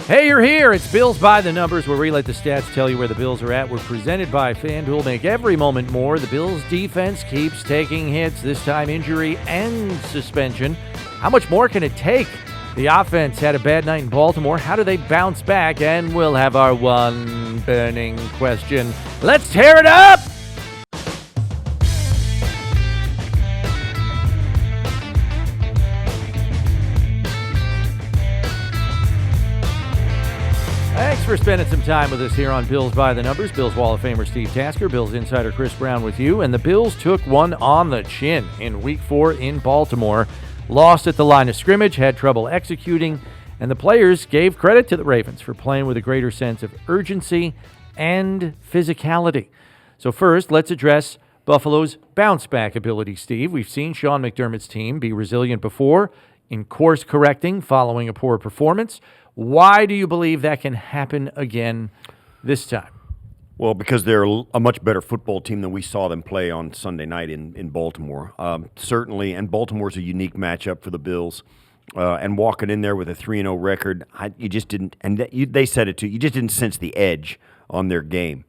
Hey, you're here. It's Bills by the Numbers, where we let the stats tell you where the Bills are at. We're presented by FanDuel. Make every moment more. The Bills' defense keeps taking hits, this time injury and suspension. How much more can it take? The offense had a bad night in Baltimore. How do they bounce back? And we'll have our one burning question. Let's tear it up! Thanks for spending some time with us here on Bills by the Numbers. Bills Wall of Famer Steve Tasker, Bills insider Chris Brown with you. And the Bills took one on the chin in Week 4 in Baltimore. Lost at the line of scrimmage, had trouble executing, and the players gave credit to the Ravens for playing with a greater sense of urgency and physicality. So first, let's address Buffalo's bounce-back ability, Steve. We've seen Sean McDermott's team be resilient before in course-correcting following a poor performance. Why do you believe that can happen again this time? Well, because they're a much better football team than we saw them play on Sunday night in Baltimore. Certainly, and Baltimore's a unique matchup for the Bills. And walking in there with a 3-0 record, you just didn't, and they said it too, you just didn't sense the edge on their game.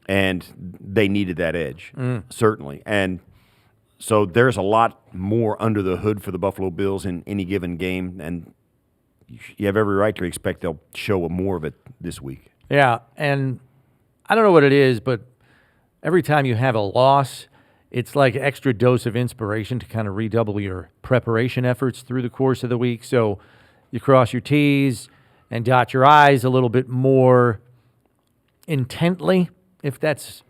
And they needed that edge, certainly. And so there's a lot more under the hood for the Buffalo Bills in any given game, and you have every right to expect they'll show more of it this week. Yeah, and I don't know what it is, but every time you have a loss, it's like an extra dose of inspiration to kind of redouble your preparation efforts through the course of the week. So you cross your T's and dot your I's a little bit more intently, if that's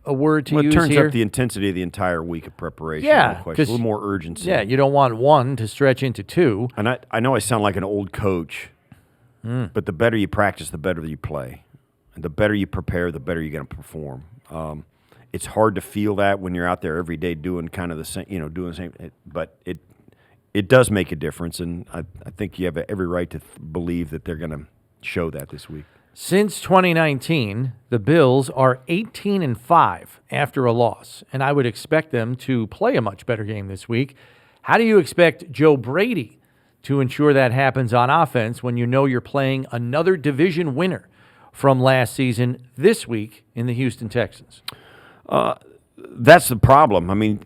a word to use here. It turns up the intensity of the entire week of preparation. Yeah, no question. A little more urgency. Yeah, you don't want one to stretch into two. And I know I sound like an old coach, but the better you practice, the better you play. And the better you prepare, the better you're going to perform. It's hard to feel that when you're out there every day doing kind of the same, doing the same. But it does make a difference, and I think you have every right to believe that they're going to show that this week. Since 2019, the Bills are 18-5 after a loss, and I would expect them to play a much better game this week. How do you expect Joe Brady to ensure that happens on offense when you know you're playing another division winner from last season this week in the Houston Texans? That's the problem. I mean,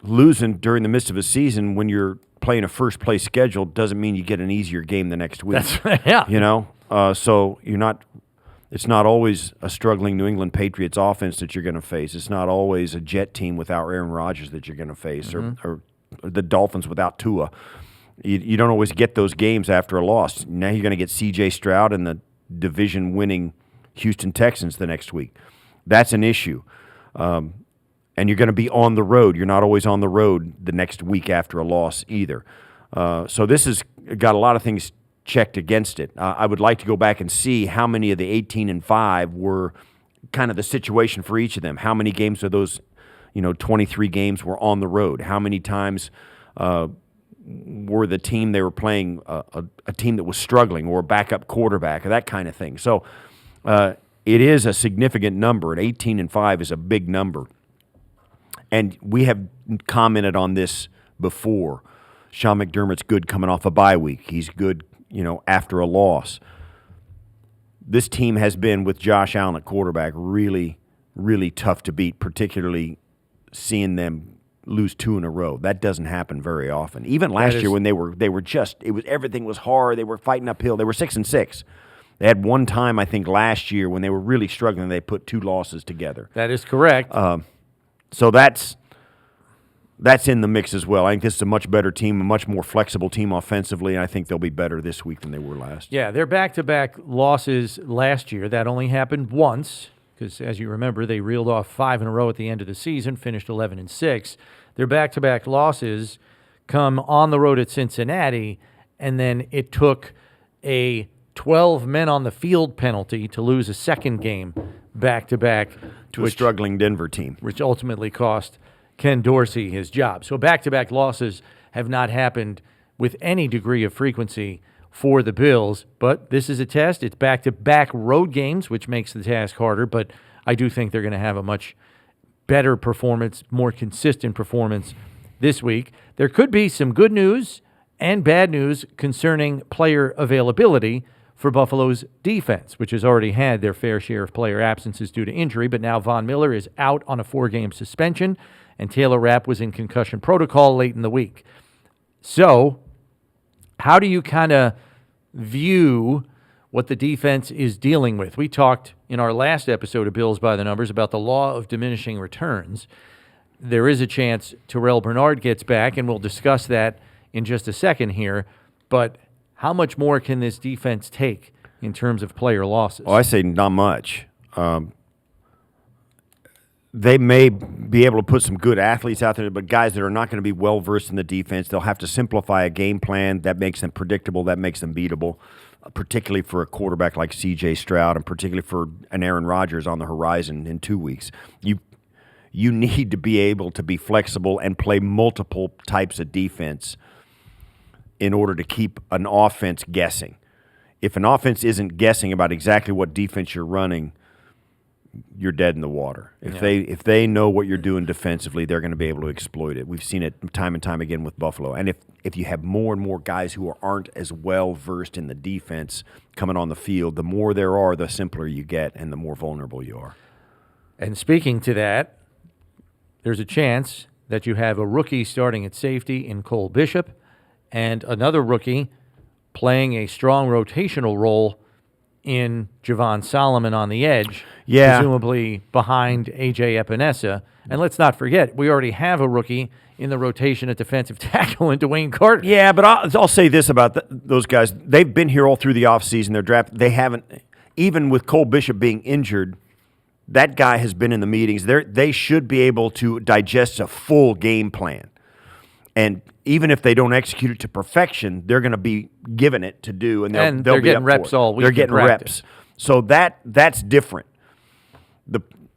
losing during the midst of a season when you're playing a first-place schedule doesn't mean you get an easier game the next week. That's right, yeah. So you're not. It's not always a struggling New England Patriots offense that you're going to face. It's not always a Jet team without Aaron Rodgers that you're going to face, or the Dolphins without Tua. You don't always get those games after a loss. Now you're going to get C.J. Stroud and the division-winning Houston Texans the next week. That's an issue. And you're going to be on the road. You're not always on the road the next week after a loss either. So this has got a lot of things checked against it. I would like to go back and see how many of the 18-5 were kind of the situation for each of them. How many games of those, 23 games were on the road? How many times were the team they were playing a team that was struggling, or a backup quarterback, or that kind of thing? So it is a significant number, and 18-5 is a big number. And we have commented on this before. Sean McDermott's good coming off a bye week. He's good, after a loss. This team has been, with Josh Allen at quarterback, really, really tough to beat, particularly seeing them lose 2 in a row. That doesn't happen very often. Even last year when they were just, everything was hard. They were fighting uphill. They were 6-6. They had one time, I think, last year when they were really struggling, they put 2 losses together. That is correct. So that's in the mix as well. I think this is a much better team, a much more flexible team offensively, and I think they'll be better this week than they were last. Yeah, their back-to-back losses last year, that only happened once, because as you remember, they reeled off 5 in a row at the end of the season, finished 11-6. Their back-to-back losses come on the road at Cincinnati, and then it took a 12 men on the field penalty to lose a second game back-to-back to a struggling Denver team, which ultimately cost Ken Dorsey his job. So back-to-back losses have not happened with any degree of frequency for the Bills, but this is a test. It's back-to-back road games, which makes the task harder, but I do think they're going to have a much better performance, more consistent performance this week. There could be some good news and bad news concerning player availability for Buffalo's defense, which has already had their fair share of player absences due to injury, but now Von Miller is out on a 4-game suspension, and Taylor Rapp was in concussion protocol late in the week. So, how do you kind of view what the defense is dealing with? We talked in our last episode of Bills by the Numbers about the law of diminishing returns. There is a chance Terrell Bernard gets back, and we'll discuss that in just a second here, but how much more can this defense take in terms of player losses? Oh, I say not much. They may be able to put some good athletes out there, but guys that are not going to be well-versed in the defense, they'll have to simplify a game plan that makes them predictable, that makes them beatable, particularly for a quarterback like C.J. Stroud and particularly for an Aaron Rodgers on the horizon in 2 weeks. You need to be able to be flexible and play multiple types of defense in order to keep an offense guessing. If an offense isn't guessing about exactly what defense you're running, you're dead in the water. If they know what you're doing defensively, they're going to be able to exploit it. We've seen it time and time again with Buffalo. And if you have more and more guys who aren't as well versed in the defense coming on the field, the more there are, the simpler you get and the more vulnerable you are. And speaking to that, there's a chance that you have a rookie starting at safety in Cole Bishop and another rookie playing a strong rotational role in Javon Solomon on the edge, presumably behind A.J. Epinesa. And let's not forget, we already have a rookie in the rotation at defensive tackle in Dwayne Carter. Yeah, but I'll say this about those guys. They've been here all through the offseason. They're drafted. They haven't, even with Cole Bishop being injured, that guy has been in the meetings. They should be able to digest a full game plan. And even if they don't execute it to perfection, they're going to be given it to do, and they'll be getting reps all week. They're getting reps. So that's different.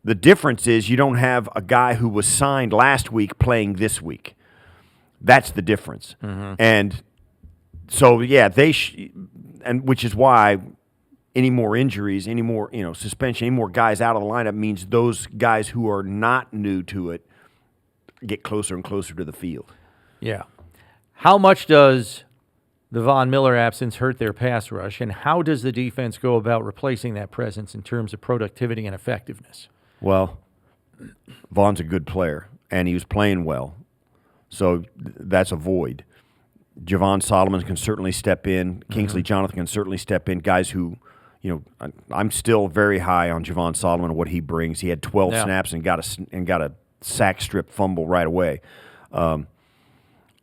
The difference is you don't have a guy who was signed last week playing this week. That's the difference. Mm-hmm. And so and which is why any more injuries, any more suspension, any more guys out of the lineup means those guys who are not new to it get closer and closer to the field. Yeah. How much does the Von Miller absence hurt their pass rush, and how does the defense go about replacing that presence in terms of productivity and effectiveness? Well, Von's a good player, and he was playing well, so that's a void. Javon Solomon can certainly step in. Kingsley Jonathan can certainly step in. Guys who, I'm still very high on Javon Solomon and what he brings. He had 12 snaps and got a sack strip fumble right away.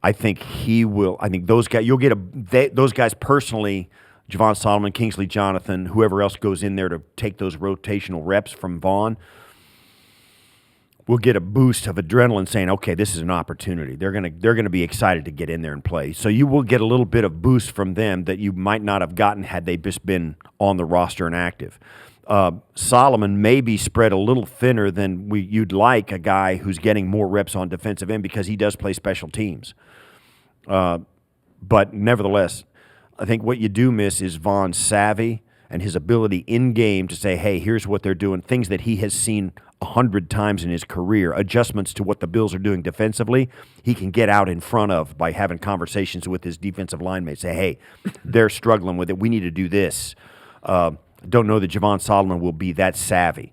I think he will. I think those guys. You'll get those guys personally. Javon Solomon, Kingsley Jonathan, whoever else goes in there to take those rotational reps from Vaughn, will get a boost of adrenaline, saying, "Okay, this is an opportunity." They're gonna be excited to get in there and play. So you will get a little bit of boost from them that you might not have gotten had they just been on the roster and active. Solomon may be spread a little thinner than you'd like, a guy who's getting more reps on defensive end because he does play special teams. But nevertheless, I think what you do miss is Von's savvy and his ability in-game to say, hey, here's what they're doing, things that he has seen 100 times in his career, adjustments to what the Bills are doing defensively, he can get out in front of by having conversations with his defensive line mates, say, hey, they're struggling with it, we need to do this. Don't know that Javon Solomon will be that savvy,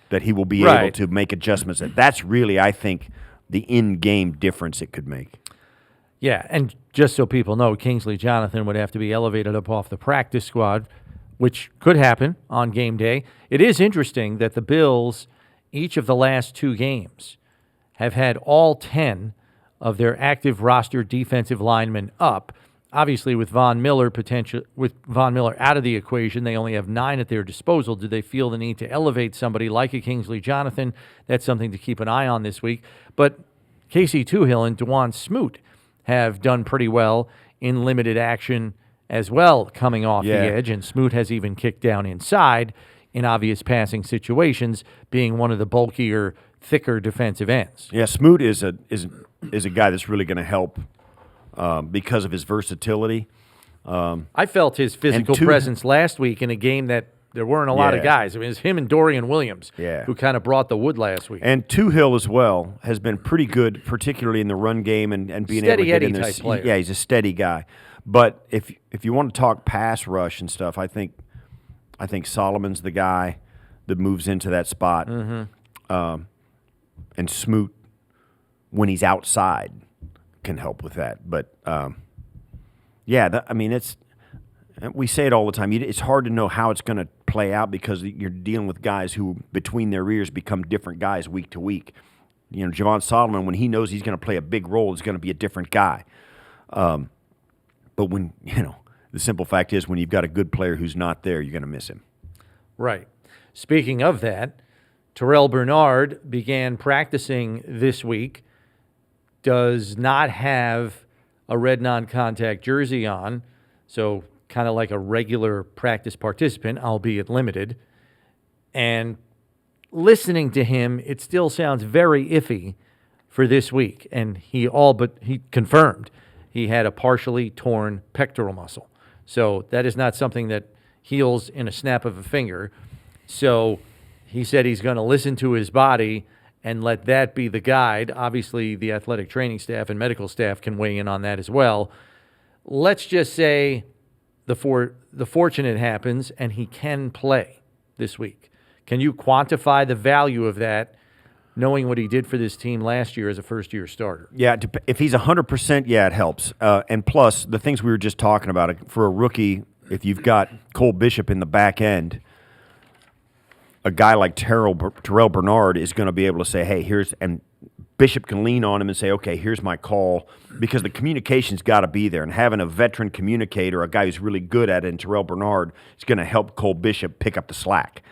that he will be able to make adjustments. That's really, I think, the in-game difference it could make. Yeah, and just so people know, Kingsley Jonathan would have to be elevated up off the practice squad, which could happen on game day. It is interesting that the Bills, each of the last 2 games, have had all 10 of their active roster defensive linemen up. Obviously, with Von Miller out of the equation, they only have 9 at their disposal. Do they feel the need to elevate somebody like a Kingsley Jonathan? That's something to keep an eye on this week. But Casey Toohill and Dewan Smoot have done pretty well in limited action as well, coming off the edge, and Smoot has even kicked down inside in obvious passing situations, being one of the bulkier, thicker defensive ends. Yeah, Smoot is a guy that's really going to help because of his versatility. I felt his physical presence last week in a game that There weren't a lot of Yeah. guys. I mean, it's him and Dorian Williams Yeah. who kind of brought the wood last week. And Tuhill as well has been pretty good, particularly in the run game and being able to get Steady in there. Eddie type player. Yeah, he's a steady guy. But if you want to talk pass rush and stuff, I think Solomon's the guy that moves into that spot. Mm-hmm. And Smoot, when he's outside, can help with that. But we say it all the time. It's hard to know how it's going to play out because you're dealing with guys who, between their ears, become different guys week to week. You know, Javon Solomon, when he knows he's going to play a big role, is going to be a different guy. But when, the simple fact is when you've got a good player who's not there, you're going to miss him. Right. Speaking of that, Terrell Bernard began practicing this week, does not have a red non-contact jersey on, so kind of like a regular practice participant, albeit limited. And listening to him, it still sounds very iffy for this week. And he confirmed he had a partially torn pectoral muscle. So that is not something that heals in a snap of a finger. So he said he's going to listen to his body and let that be the guide. Obviously, the athletic training staff and medical staff can weigh in on that as well. Let's just say the fortunate happens and he can play this week. Can you quantify the value of that, knowing what he did for this team last year as a first-year starter? Yeah, if he's 100%, yeah, it helps. And plus, the things we were just talking about, for a rookie, if you've got Cole Bishop in the back end, a guy like Terrell Bernard is going to be able to say, hey, and Bishop can lean on him and say, okay, here's my call, because the communication's got to be there. And having a veteran communicator, a guy who's really good at it, and Terrell Bernard, is going to help Cole Bishop pick up the slack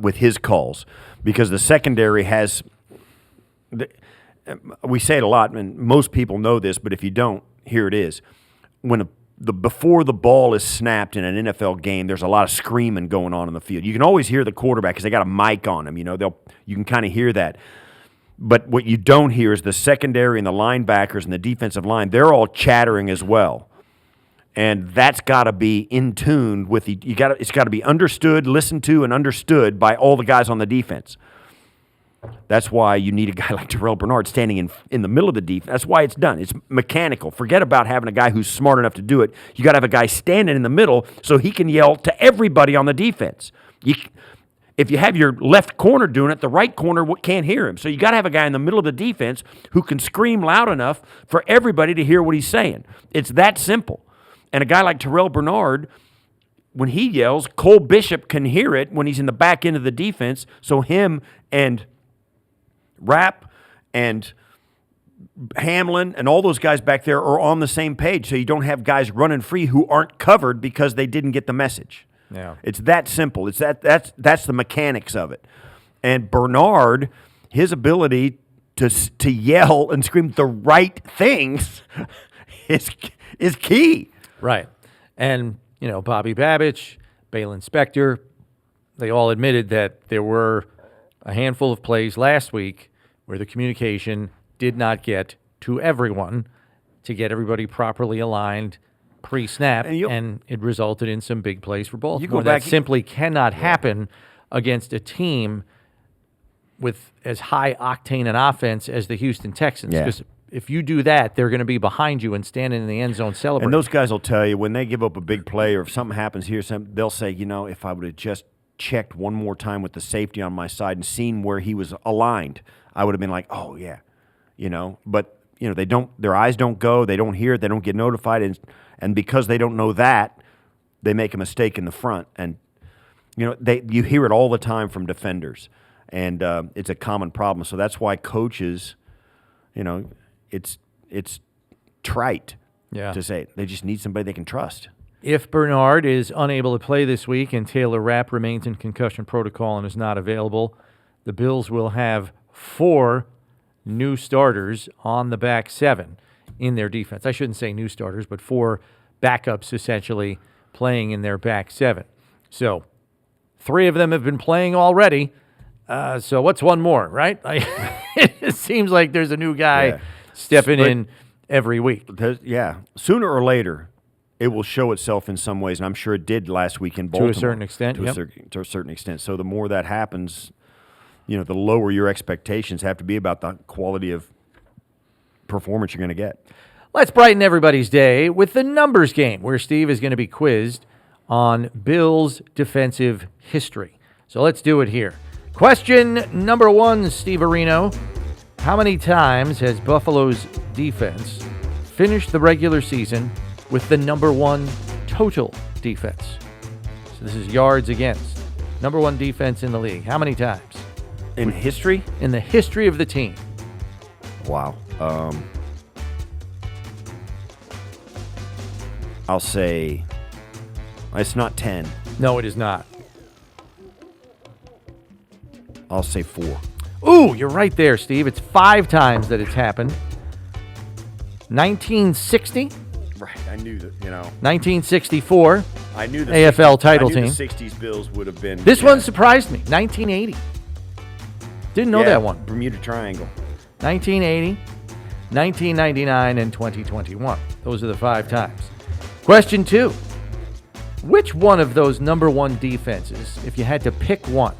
with his calls. Because the secondary has, we say it a lot, and most people know this, but if you don't, here it is. Before the ball is snapped in an NFL game, there's a lot of screaming going on in the field. You can always hear the quarterback because they got a mic on him. You can kind of hear that. But what you don't hear is the secondary and the linebackers and the defensive line. They're all chattering as well, and that's got to be in tune with it's got to be understood, listened to, and understood by all the guys on the defense. That's why you need a guy like Terrell Bernard standing in the middle of the defense. That's why it's done. It's mechanical. Forget about having a guy who's smart enough to do it. You got to have a guy standing in the middle so he can yell to everybody on the defense. If you have your left corner doing it, the right corner can't hear him. So you got to have a guy in the middle of the defense who can scream loud enough for everybody to hear what he's saying. It's that simple. And a guy like Terrell Bernard, when he yells, Cole Bishop can hear it when he's in the back end of the defense. So him and Rapp and Hamlin and all those guys back there are on the same page. So you don't have guys running free who aren't covered because they didn't get the message. Yeah. It's that simple. It's that's the mechanics of it. And Bernard, his ability to yell and scream the right things is key. Right. And, Bobby Babich, Balin Spector, they all admitted that there were a handful of plays last week where the communication did not get to everyone to get everybody properly aligned pre-snap, and it resulted in some big plays for Baltimore. That simply cannot happen against a team with as high octane an offense as the Houston Texans. Because if you do that, they're going to be behind you and standing in the end zone celebrating. And those guys will tell you when they give up a big play or if something happens here, they'll say, if I would have just checked one more time with the safety on my side and seen where he was aligned, I would have been like, oh, yeah. But, they don't, their eyes don't go, they don't hear it, they don't get notified, and because they don't know that, they make a mistake in the front. And, you hear it all the time from defenders, and it's a common problem. So that's why coaches, it's trite to say it. They just need somebody they can trust. If Bernard is unable to play this week and Taylor Rapp remains in concussion protocol and is not available, the Bills will have 4 new starters on the back 7 in their defense. I shouldn't say new starters, but 4 backups essentially playing in their back 7. So 3 of them have been playing already. So what's one more, right? It seems like there's a new guy stepping in every week. Sooner or later, it will show itself in some ways, and I'm sure it did last week in Baltimore. To a certain extent, to a certain extent. So the more that happens, the lower your expectations have to be about the quality of performance you're going to get. Let's brighten everybody's day with the numbers game, where Steve is going to be quizzed on Bills' defensive history. So let's do it here. Question number 1, Steve Areno. How many times has Buffalo's defense finished the regular season with the number 1 total defense? So this is yards against. Number 1 defense in the league. How many times? In history? In the history of the team. Wow. I'll say it's not 10. No, it is not. I'll say 4. Ooh, you're right there, Steve. It's 5 times that it's happened. 1960. Right, I knew that, 1964. I knew the AFL title team. The 60s Bills would have been. This one surprised me. 1980. Didn't know that one. Bermuda Triangle. 1980, 1999, and 2021. Those are the 5 times. Question 2. Which one of those number 1 defenses, if you had to pick one,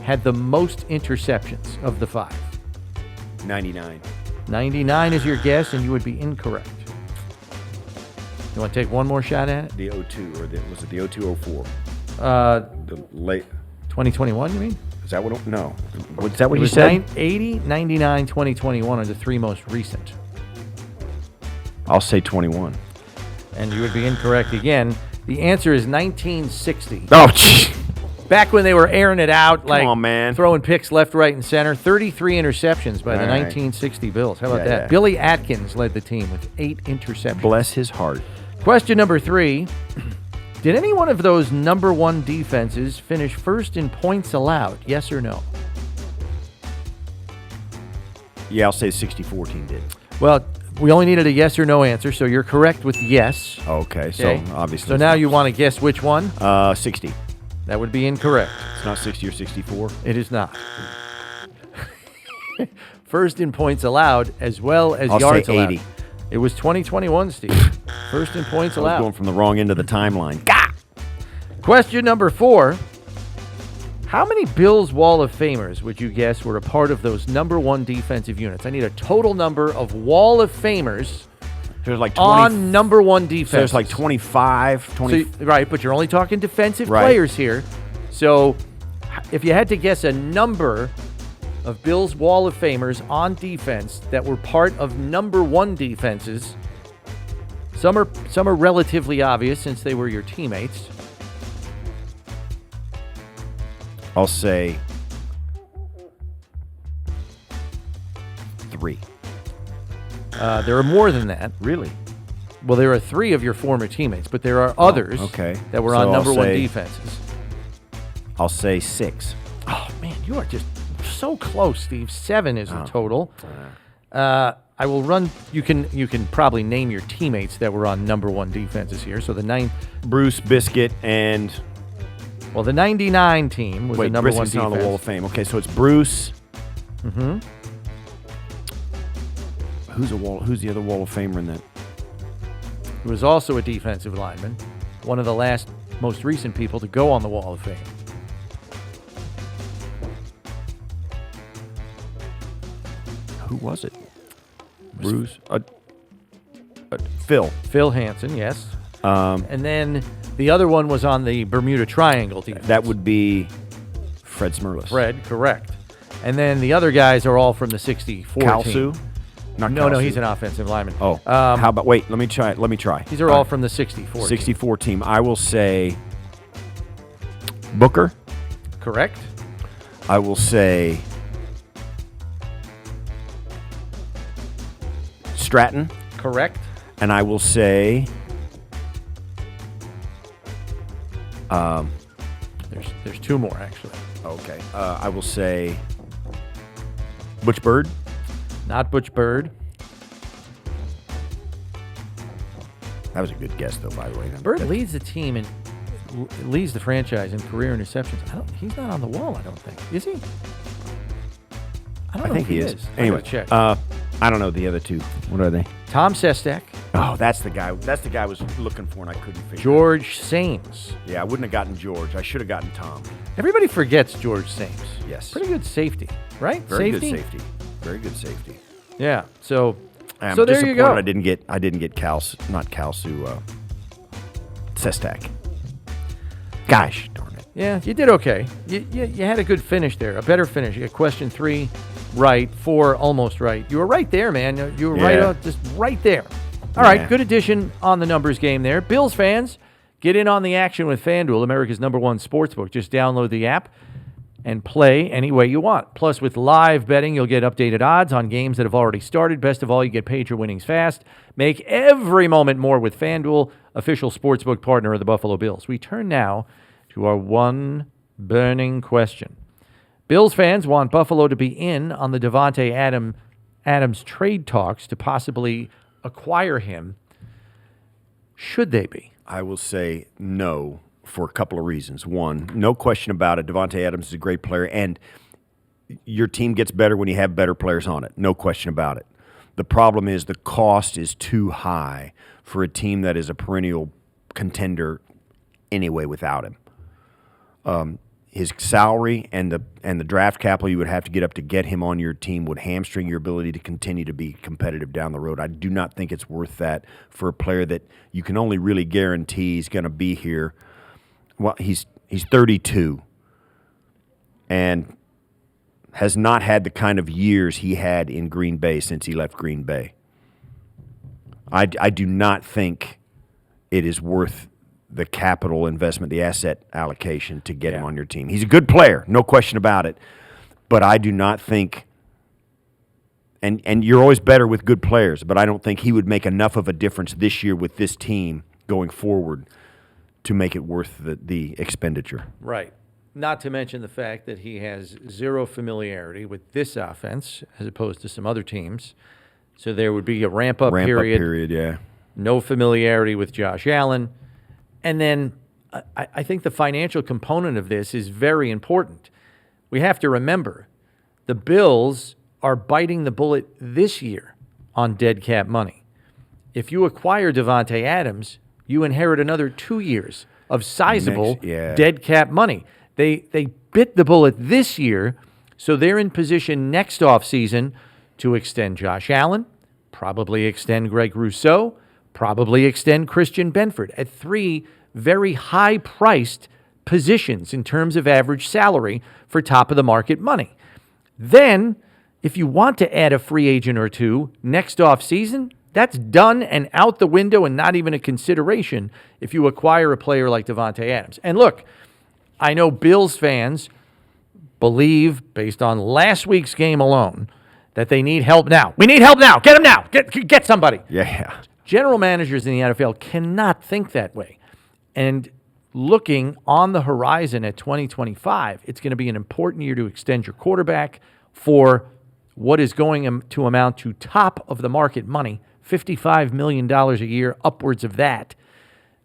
had the most interceptions of the 5? 99. 99 is your guess, and you would be incorrect. You want to take one more shot at it? The 02, or was it the 02-04? The late 2021, you mean? Is that what? No. Is that what you said? 80, 99, 2021 are the 3 most recent. I'll say 21. And you would be incorrect again. The answer is 1960. Oh, gee. Back when they were airing it out, Come on, man. throwing picks left, right, and center. 33 interceptions by the 1960 Bills. How about that? Yeah. Billy Atkins led the team with 8 interceptions. Bless his heart. Question number 3. Did any one of those number 1 defenses finish first in points allowed? Yes or no? Yeah, I'll say the 64 team did. Well, we only needed a yes or no answer, so you're correct with yes. Okay, so obviously. So now you want to guess which one? 60. That would be incorrect. It's not 60 or 64? It is not. First in points allowed as well as I'll yards say allowed. 80. It was 2021, Steve. First in points I was allowed. going from the wrong end of the timeline. Gah! Question number 4. How many Bills Wall of Famers would you guess were a part of those number 1 defensive units? I need a total number of Wall of Famers There's like 20, on number 1 defense. So there's like 25, 20. Right, but you're only talking defensive Right. players here. So if you had to guess a number of Bills Wall of Famers on defense that were part of number 1 defenses, some are relatively obvious since they were your teammates. I'll say 3. There are more than that. Really? Well, there are 3 of your former teammates, but there are others that were So on number I'll 1 say- defenses. I'll say 6. Oh, man, you are just so close, Steve. 7 is the total. I will run. You can probably name your teammates that were on number 1 defenses here. So the 9. Bruce, Biscuit, and... Well, the 99 team was the number 1 Biscuit's not defense. on the Wall of Fame. Okay, so it's Bruce. Mm-hmm. Who's the other Wall of Famer in that? Who was also a defensive lineman. One of the most recent people to go on the Wall of Fame. Who was it? Bruce? Phil. Phil Hansen, yes. Um, And then the other one was on the Bermuda Triangle defense. that would be Fred Smirlis. Fred, correct. And then the other guys are all from the 64 Kalsu? team. Not No, Kalsu. he's an offensive lineman. Oh, how about, wait, let me try. These are all from the 64 team. 64 team. I will say Booker. Correct. I will say Stratton. Correct. And I will say There's 2 more, actually. okay. I will say Butch Bird. Not Butch Bird. That was a good guess, though, by the way. Bird leads the team and leads the franchise in career interceptions. He's not on the wall, I don't think. Is he? I don't know think if he is. I Anyway, gotta check. I don't know the other 2. What are they? Tom Sestak. Oh, Oh, that's the guy. That's the guy I was looking for, and I couldn't figure. George Sames. Yeah, I wouldn't have gotten George. I should have gotten Tom. Everybody forgets George Sames. Yes. Pretty good safety, right? Very good safety. Very good safety. Yeah. So I'm there you go. I didn't get Sestak. Gosh darn it. Yeah, you did okay. You had a good finish there, a better finish. You got question 3 right, 4 almost right. You were right there, man. You were just right there. All right, good addition on the numbers game there. Bills fans, get in on the action with FanDuel, America's #1 sportsbook. Just download the app and play any way you want. Plus, with live betting, you'll get updated odds on games that have already started. Best of all, you get paid your winnings fast. Make every moment more with FanDuel, official sportsbook partner of the Buffalo Bills. We turn now to our one burning question. Bills fans want Buffalo to be in on the Davante Adams trade talks to possibly acquire him. Should they be? I will say no for a couple of reasons. One, no question about it, Davante Adams is a great player, and your team gets better when you have better players on it. No question about it. The problem is the cost is too high for a team that is a perennial contender anyway without him. His salary and the draft capital you would have to get up to get him on your team would hamstring your ability to continue to be competitive down the road. I do not think it's worth that for a player that you can only really guarantee is going to be here. Well, he's 32 and has not had the kind of years he had in Green Bay since he left Green Bay. I do not think it is worth the capital investment, the asset allocation to get him on your team. He's a good player, no question about it. But I do not think, and you're always better with good players, but I don't think he would make enough of a difference this year with this team going forward to make it worth the expenditure. Right. Not to mention the fact that he has zero familiarity with this offense as opposed to some other teams. So there would be a ramp-up period. Yeah. No familiarity with Josh Allen. And then I think the financial component of this is very important. We have to remember the Bills are biting the bullet this year on dead cap money. If you acquire Davante Adams, you inherit another 2 years of sizable dead cap money. They bit the bullet this year, so they're in position next offseason to extend Josh Allen, probably extend Greg Rousseau, probably extend Christian Benford at 3 very high-priced positions in terms of average salary for top-of-the-market money. Then, if you want to add a free agent or two next offseason, that's done and out the window and not even a consideration if you acquire a player like Davante Adams. And look, I know Bills fans believe, based on last week's game alone, that they need help now. We need help now. Get him now. Get somebody. Yeah. General managers in the NFL cannot think that way. And looking on the horizon at 2025, it's going to be an important year to extend your quarterback for what is going to amount to top-of-the-market money, $55 million a year, upwards of that,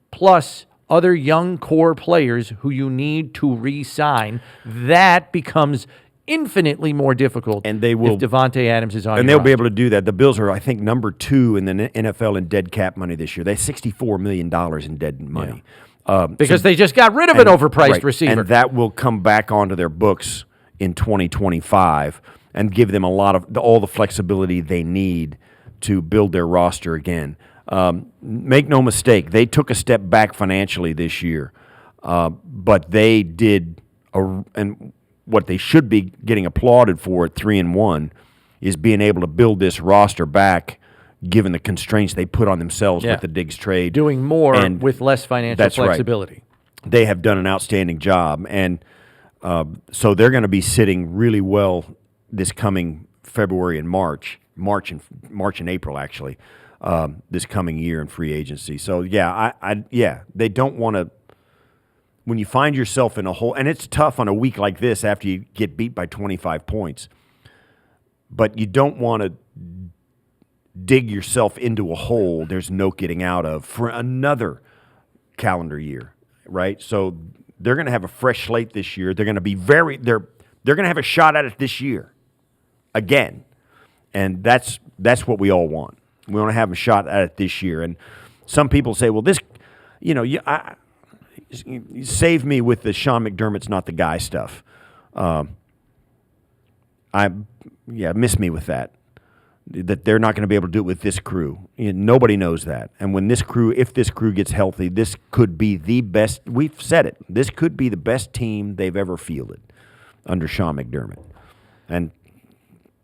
plus other young core players who you need to re-sign. That becomes infinitely more difficult if Davante Adams is on and your they'll be roster. able to do that. The Bills are, I think, number 2 in the NFL in dead cap money this year. They have $64 million in dead money. Because they just got rid of an overpriced receiver. And that will come back onto their books in 2025 and give them all the flexibility they need to build their roster again. Make no mistake, they took a step back financially this year, but they did, and what they should be getting applauded for at 3-1 is being able to build this roster back, given the constraints they put on themselves with the Diggs trade. Doing more with less financial flexibility. Right. They have done an outstanding job, and so they're going to be sitting really well this coming February and March and April actually, this coming year in free agency. So they don't want to. When you find yourself in a hole, and it's tough on a week like this after you get beat by 25 points, but you don't want to dig yourself into a hole there's no getting out of for another calendar year, right? So they're going to have a fresh slate this year. They're going to be they're going to have a shot at it this year again, and that's what we all want. We want to have a shot at it this year. And some people say, well, this, you save me with the Sean McDermott's not the guy stuff. Miss me with that. That they're not going to be able to do it with this crew. Nobody knows that. And when if this crew gets healthy, this could be the best. We've said it. This could be the best team they've ever fielded under Sean McDermott. And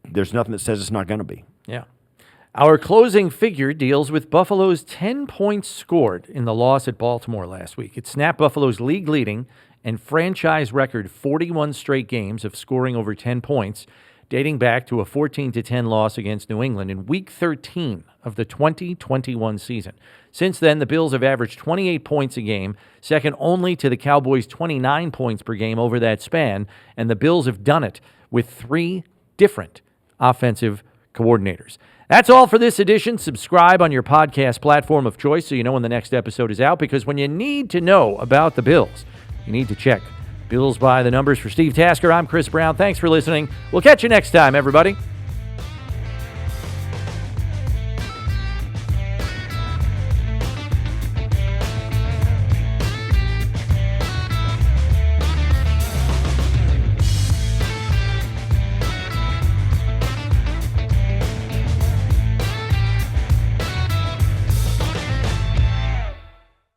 there's nothing that says it's not going to be. Yeah. Our closing figure deals with Buffalo's 10 points scored in the loss at Baltimore last week. It snapped Buffalo's league-leading and franchise record 41 straight games of scoring over 10 points, dating back to a 14-10 loss against New England in Week 13 of the 2021 season. Since then, the Bills have averaged 28 points a game, second only to the Cowboys' 29 points per game over that span, and the Bills have done it with 3 different offensive coordinators. That's all for this edition. Subscribe on your podcast platform of choice so you know when the next episode is out, because when you need to know about the Bills, you need to check Bills by the Numbers. For Steve Tasker, I'm Chris Brown. Thanks for listening. We'll catch you next time, everybody.